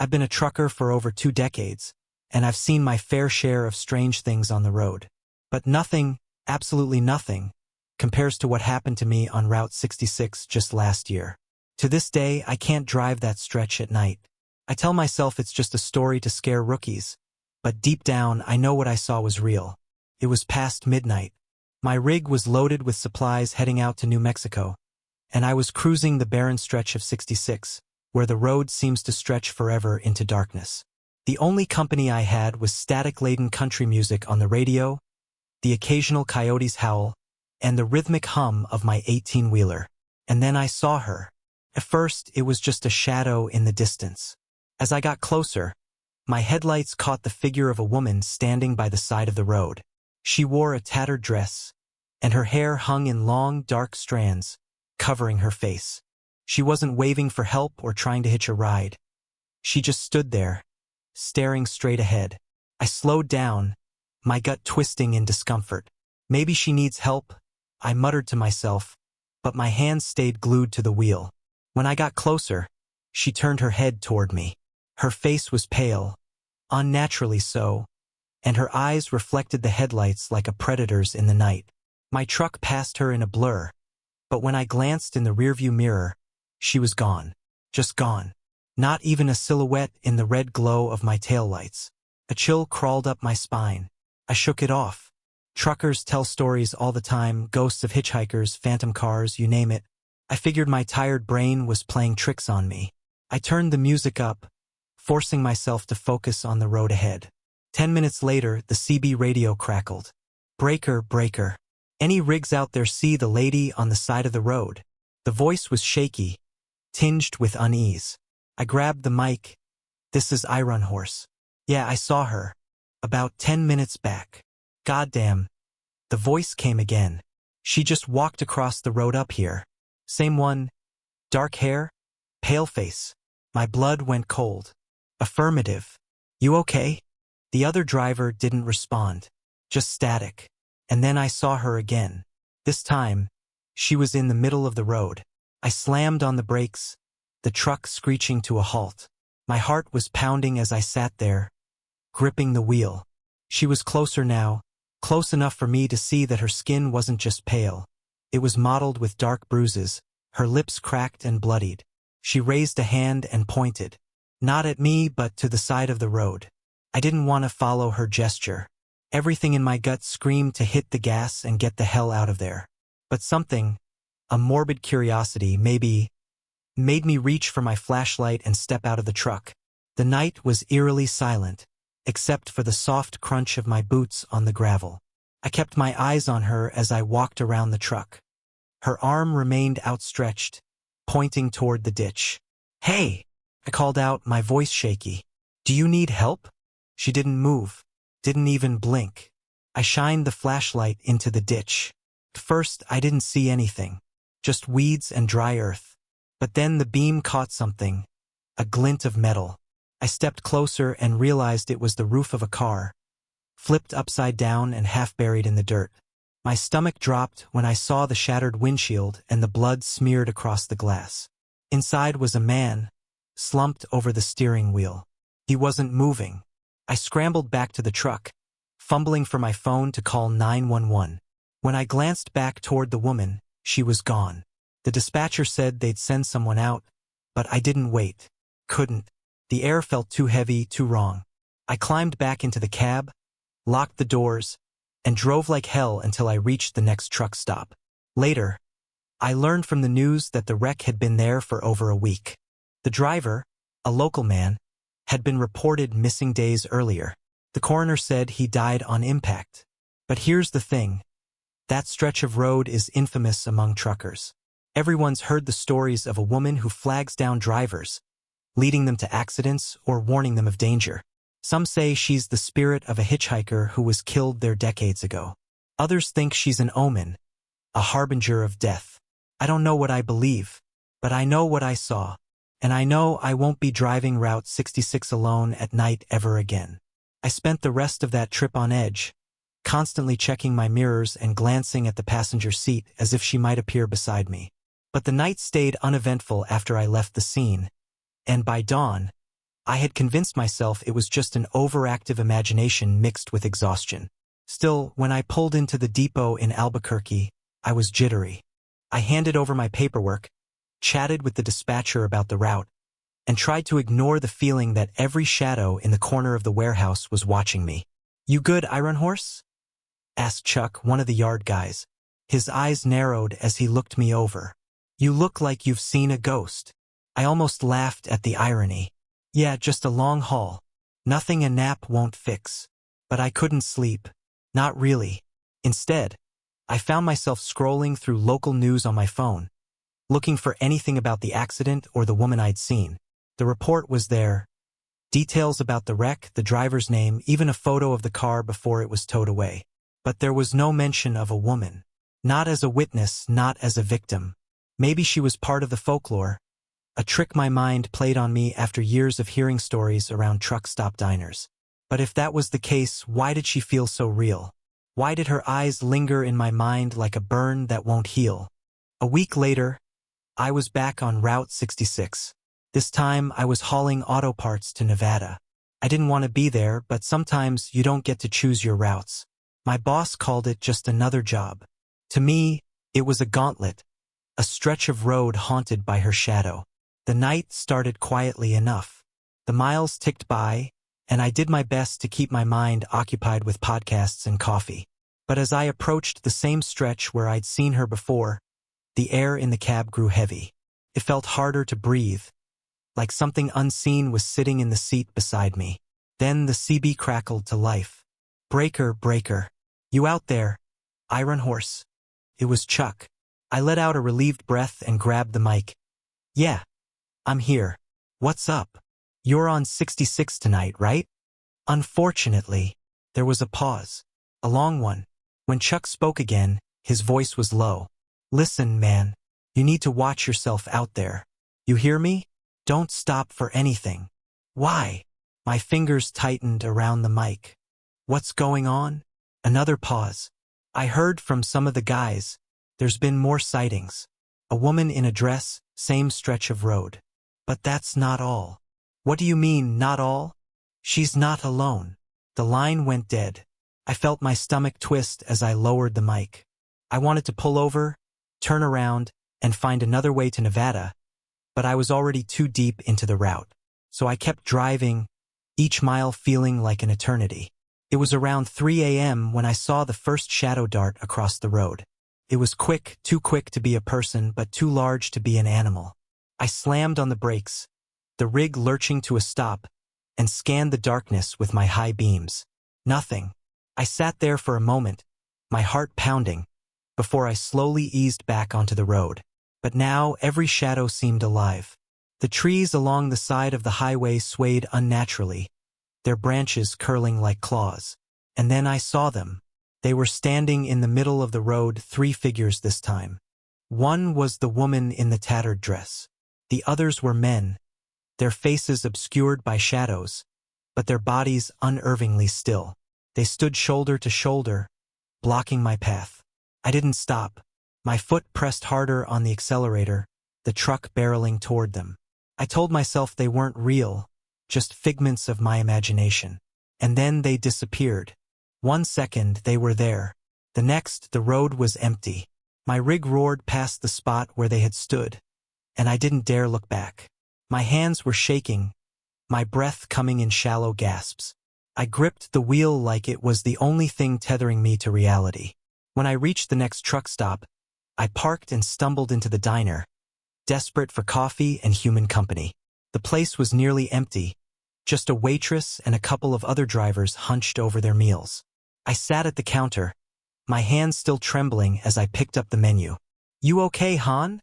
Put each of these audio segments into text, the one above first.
I've been a trucker for over 2 decades, and I've seen my fair share of strange things on the road. But nothing, absolutely nothing, compares to what happened to me on Route 66 just last year. To this day, I can't drive that stretch at night. I tell myself it's just a story to scare rookies, but deep down, I know what I saw was real. It was past midnight. My rig was loaded with supplies heading out to New Mexico, and I was cruising the barren stretch of 66, where the road seems to stretch forever into darkness. The only company I had was static-laden country music on the radio, the occasional coyote's howl, and the rhythmic hum of my 18-wheeler. And then I saw her. At first, it was just a shadow in the distance. As I got closer, my headlights caught the figure of a woman standing by the side of the road. She wore a tattered dress, and her hair hung in long, dark strands, covering her face. She wasn't waving for help or trying to hitch a ride. She just stood there, staring straight ahead. I slowed down, my gut twisting in discomfort. Maybe she needs help, I muttered to myself, but my hands stayed glued to the wheel. When I got closer, she turned her head toward me. Her face was pale, unnaturally so, and her eyes reflected the headlights like a predator's in the night. My truck passed her in a blur, but when I glanced in the rearview mirror, she was gone. Just gone. Not even a silhouette in the red glow of my taillights. A chill crawled up my spine. I shook it off. Truckers tell stories all the time, ghosts of hitchhikers, phantom cars, you name it. I figured my tired brain was playing tricks on me. I turned the music up, forcing myself to focus on the road ahead. 10 minutes later, the CB radio crackled. Breaker, breaker. Any rigs out there see the lady on the side of the road? The voice was shaky, tinged with unease. I grabbed the mic. This is Iron Horse. Yeah, I saw her. About 10 minutes back. Goddamn. The voice came again. She just walked across the road up here. Same one. Dark hair? Pale face. My blood went cold. Affirmative. You okay? The other driver didn't respond. Just static. And then I saw her again. This time, she was in the middle of the road. I slammed on the brakes, the truck screeching to a halt. My heart was pounding as I sat there, gripping the wheel. She was closer now, close enough for me to see that her skin wasn't just pale. It was mottled with dark bruises, her lips cracked and bloodied. She raised a hand and pointed. Not at me, but to the side of the road. I didn't want to follow her gesture. Everything in my gut screamed to hit the gas and get the hell out of there. But something, a morbid curiosity maybe, made me reach for my flashlight and step out of the truck. The night was eerily silent, except for the soft crunch of my boots on the gravel. I kept my eyes on her as I walked around the truck. Her arm remained outstretched, pointing toward the ditch. Hey! I called out, my voice shaky. Do you need help? She didn't move, didn't even blink. I shined the flashlight into the ditch. At first, I didn't see anything, just weeds and dry earth. But then the beam caught something, a glint of metal. I stepped closer and realized it was the roof of a car, flipped upside down and half buried in the dirt. My stomach dropped when I saw the shattered windshield and the blood smeared across the glass. Inside was a man, slumped over the steering wheel. He wasn't moving. I scrambled back to the truck, fumbling for my phone to call 911. When I glanced back toward the woman, she was gone. The dispatcher said they'd send someone out, but I didn't wait. Couldn't. The air felt too heavy, too wrong. I climbed back into the cab, locked the doors, and drove like hell until I reached the next truck stop. Later, I learned from the news that the wreck had been there for over a week. The driver, a local man, had been reported missing days earlier. The coroner said he died on impact. But here's the thing. That stretch of road is infamous among truckers. Everyone's heard the stories of a woman who flags down drivers, leading them to accidents or warning them of danger. Some say she's the spirit of a hitchhiker who was killed there decades ago. Others think she's an omen, a harbinger of death. I don't know what I believe, but I know what I saw. And I know I won't be driving Route 66 alone at night ever again. I spent the rest of that trip on edge, constantly checking my mirrors and glancing at the passenger seat as if she might appear beside me. But the night stayed uneventful after I left the scene, and by dawn, I had convinced myself it was just an overactive imagination mixed with exhaustion. Still, when I pulled into the depot in Albuquerque, I was jittery. I handed over my paperwork, chatted with the dispatcher about the route, and tried to ignore the feeling that every shadow in the corner of the warehouse was watching me. "You good, Iron Horse?" asked Chuck, one of the yard guys. His eyes narrowed as he looked me over. "You look like you've seen a ghost." I almost laughed at the irony. "Yeah, just a long haul. Nothing a nap won't fix." But I couldn't sleep. Not really. Instead, I found myself scrolling through local news on my phone, looking for anything about the accident or the woman I'd seen. The report was there. Details about the wreck, the driver's name, even a photo of the car before it was towed away. But there was no mention of a woman. Not as a witness, not as a victim. Maybe she was part of the folklore, a trick my mind played on me after years of hearing stories around truck stop diners. But if that was the case, why did she feel so real? Why did her eyes linger in my mind like a burn that won't heal? A week later, I was back on Route 66. This time, I was hauling auto parts to Nevada. I didn't want to be there, but sometimes you don't get to choose your routes. My boss called it just another job. To me, it was a gauntlet, a stretch of road haunted by her shadow. The night started quietly enough. The miles ticked by, and I did my best to keep my mind occupied with podcasts and coffee. But as I approached the same stretch where I'd seen her before, the air in the cab grew heavy. It felt harder to breathe, like something unseen was sitting in the seat beside me. Then the CB crackled to life. "Breaker, breaker. You out there? Iron Horse." It was Chuck. I let out a relieved breath and grabbed the mic. "Yeah, I'm here. What's up? You're on 66 tonight, right?" Unfortunately, there was a pause. A long one. When Chuck spoke again, his voice was low. "Listen, man. You need to watch yourself out there. You hear me? Don't stop for anything." "Why?" My fingers tightened around the mic. "What's going on?" Another pause. "I heard from some of the guys. There's been more sightings. A woman in a dress, same stretch of road. But that's not all." "What do you mean, not all?" "She's not alone." The line went dead. I felt my stomach twist as I lowered the mic. I wanted to pull over, turn around, and find another way to Nevada, but I was already too deep into the route. So I kept driving, each mile feeling like an eternity. It was around 3 a.m. when I saw the first shadow dart across the road. It was quick, too quick to be a person, but too large to be an animal. I slammed on the brakes, the rig lurching to a stop, and scanned the darkness with my high beams. Nothing. I sat there for a moment, my heart pounding, before I slowly eased back onto the road. But now every shadow seemed alive. The trees along the side of the highway swayed unnaturally, their branches curling like claws. And then I saw them. They were standing in the middle of the road, 3 figures this time. One was the woman in the tattered dress. The others were men, their faces obscured by shadows, but their bodies unervingly still. They stood shoulder to shoulder, blocking my path. I didn't stop. My foot pressed harder on the accelerator, the truck barreling toward them. I told myself they weren't real, just figments of my imagination. And then they disappeared. 1 second they were there. The next, the road was empty. My rig roared past the spot where they had stood, and I didn't dare look back. My hands were shaking, my breath coming in shallow gasps. I gripped the wheel like it was the only thing tethering me to reality. When I reached the next truck stop, I parked and stumbled into the diner, desperate for coffee and human company. The place was nearly empty, just a waitress and a couple of other drivers hunched over their meals. I sat at the counter, my hands still trembling as I picked up the menu. "You okay, Han?"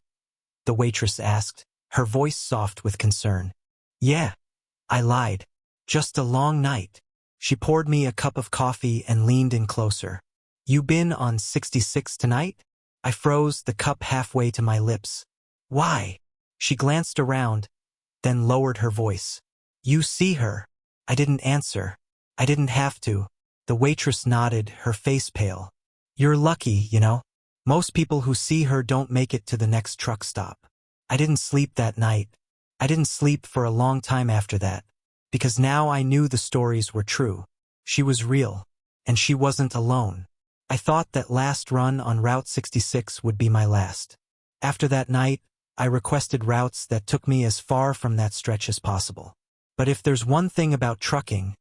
the waitress asked, her voice soft with concern. "Yeah," I lied. "Just a long night." She poured me a cup of coffee and leaned in closer. "You been on 66 tonight?" I froze, the cup halfway to my lips. "Why?" She glanced around, then lowered her voice. "You see her?" I didn't answer. I didn't have to. The waitress nodded, her face pale. "You're lucky, you know. Most people who see her don't make it to the next truck stop." I didn't sleep that night. I didn't sleep for a long time after that. because now I knew the stories were true. She was real, and she wasn't alone. I thought that last run on Route 66 would be my last. After that night, I requested routes that took me as far from that stretch as possible. But if there's one thing about trucking,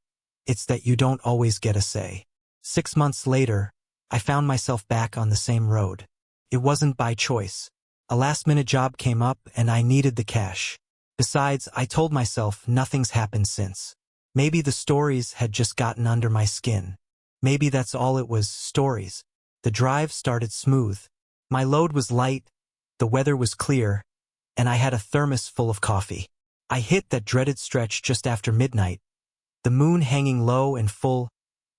it's that you don't always get a say. 6 months later, I found myself back on the same road. It wasn't by choice. A last-minute job came up and I needed the cash. Besides, I told myself nothing's happened since. Maybe the stories had just gotten under my skin. Maybe that's all it was, stories. The drive started smooth. My load was light, the weather was clear, and I had a thermos full of coffee. I hit that dreaded stretch just after midnight, the moon hanging low and full,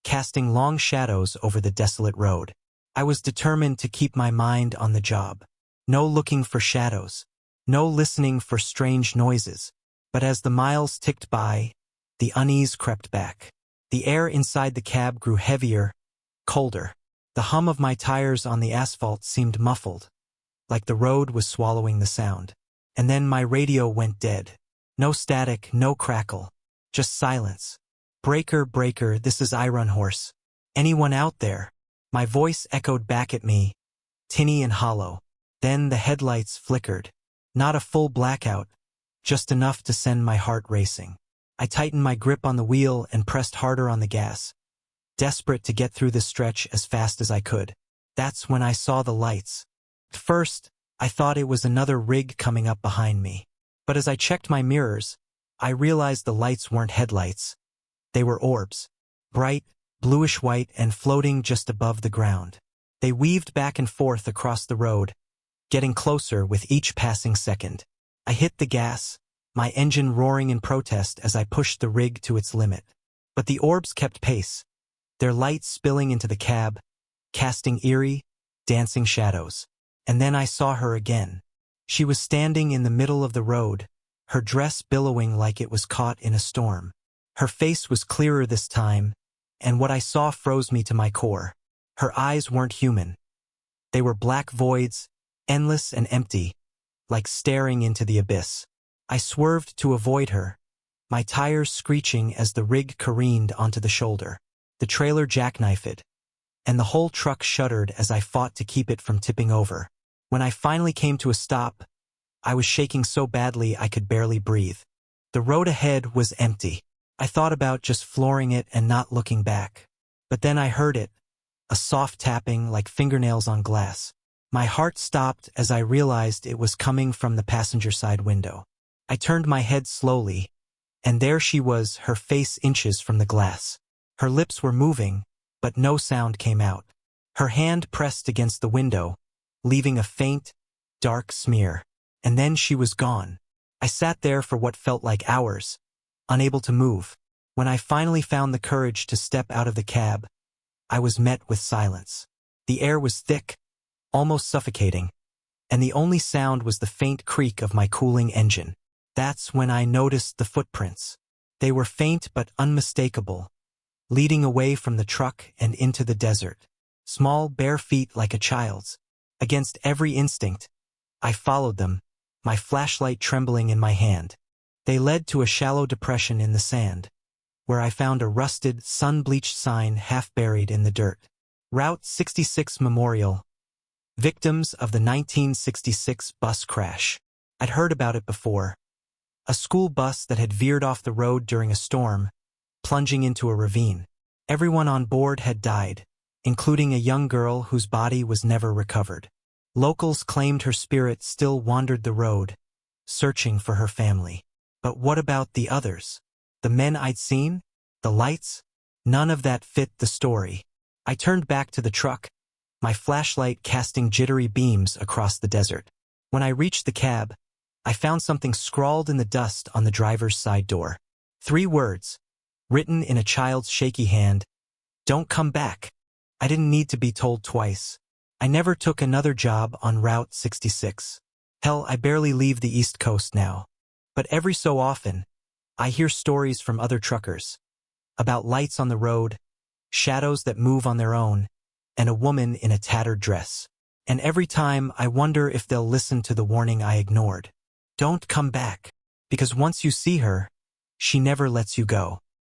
casting long shadows over the desolate road. I was determined to keep my mind on the job. No looking for shadows, no listening for strange noises. But as the miles ticked by, the unease crept back. The air inside the cab grew heavier, colder. The hum of my tires on the asphalt seemed muffled, like the road was swallowing the sound. And then my radio went dead. No static, no crackle, just silence. Breaker, breaker, this is Iron Horse. Anyone out there? My voice echoed back at me, tinny and hollow. Then the headlights flickered. Not a full blackout, just enough to send my heart racing. I tightened my grip on the wheel and pressed harder on the gas, desperate to get through the stretch as fast as I could. That's when I saw the lights. At first, I thought it was another rig coming up behind me. But as I checked my mirrors, I realized the lights weren't headlights. They were orbs, bright, bluish-white and floating just above the ground. They weaved back and forth across the road, getting closer with each passing second. I hit the gas, my engine roaring in protest as I pushed the rig to its limit. But the orbs kept pace, their light spilling into the cab, casting eerie, dancing shadows. And then I saw her again. She was standing in the middle of the road, her dress billowing like it was caught in a storm. Her face was clearer this time, and what I saw froze me to my core. Her eyes weren't human. They were black voids, endless and empty, like staring into the abyss. I swerved to avoid her, my tires screeching as the rig careened onto the shoulder. The trailer jackknifed, and the whole truck shuddered as I fought to keep it from tipping over. When I finally came to a stop, I was shaking so badly I could barely breathe. The road ahead was empty. I thought about just flooring it and not looking back. But then I heard it, a soft tapping like fingernails on glass. My heart stopped as I realized it was coming from the passenger side window. I turned my head slowly, and there she was, her face inches from the glass. Her lips were moving, but no sound came out. Her hand pressed against the window, leaving a faint, dark smear. And then she was gone. I sat there for what felt like hours, unable to move. When I finally found the courage to step out of the cab, I was met with silence. The air was thick, almost suffocating, and the only sound was the faint creak of my cooling engine. That's when I noticed the footprints. They were faint but unmistakable, leading away from the truck and into the desert. Small, bare feet like a child's. Against every instinct, I followed them, my flashlight trembling in my hand. They led to a shallow depression in the sand, where I found a rusted, sun-bleached sign half buried in the dirt. Route 66 Memorial. Victims of the 1966 bus crash. I'd heard about it before. A school bus that had veered off the road during a storm, plunging into a ravine. Everyone on board had died, including a young girl whose body was never recovered. Locals claimed her spirit still wandered the road, searching for her family. But what about the others? The men I'd seen? The lights? None of that fit the story. I turned back to the truck, my flashlight casting jittery beams across the desert. When I reached the cab, I found something scrawled in the dust on the driver's side door. 3 words, written in a child's shaky hand. Don't come back. I didn't need to be told twice. I never took another job on Route 66. Hell, I barely leave the East Coast now. But every so often, I hear stories from other truckers about lights on the road, shadows that move on their own, and a woman in a tattered dress. And every time I wonder if they'll listen to the warning I ignored. Don't come back. Because once you see her, She never lets you go.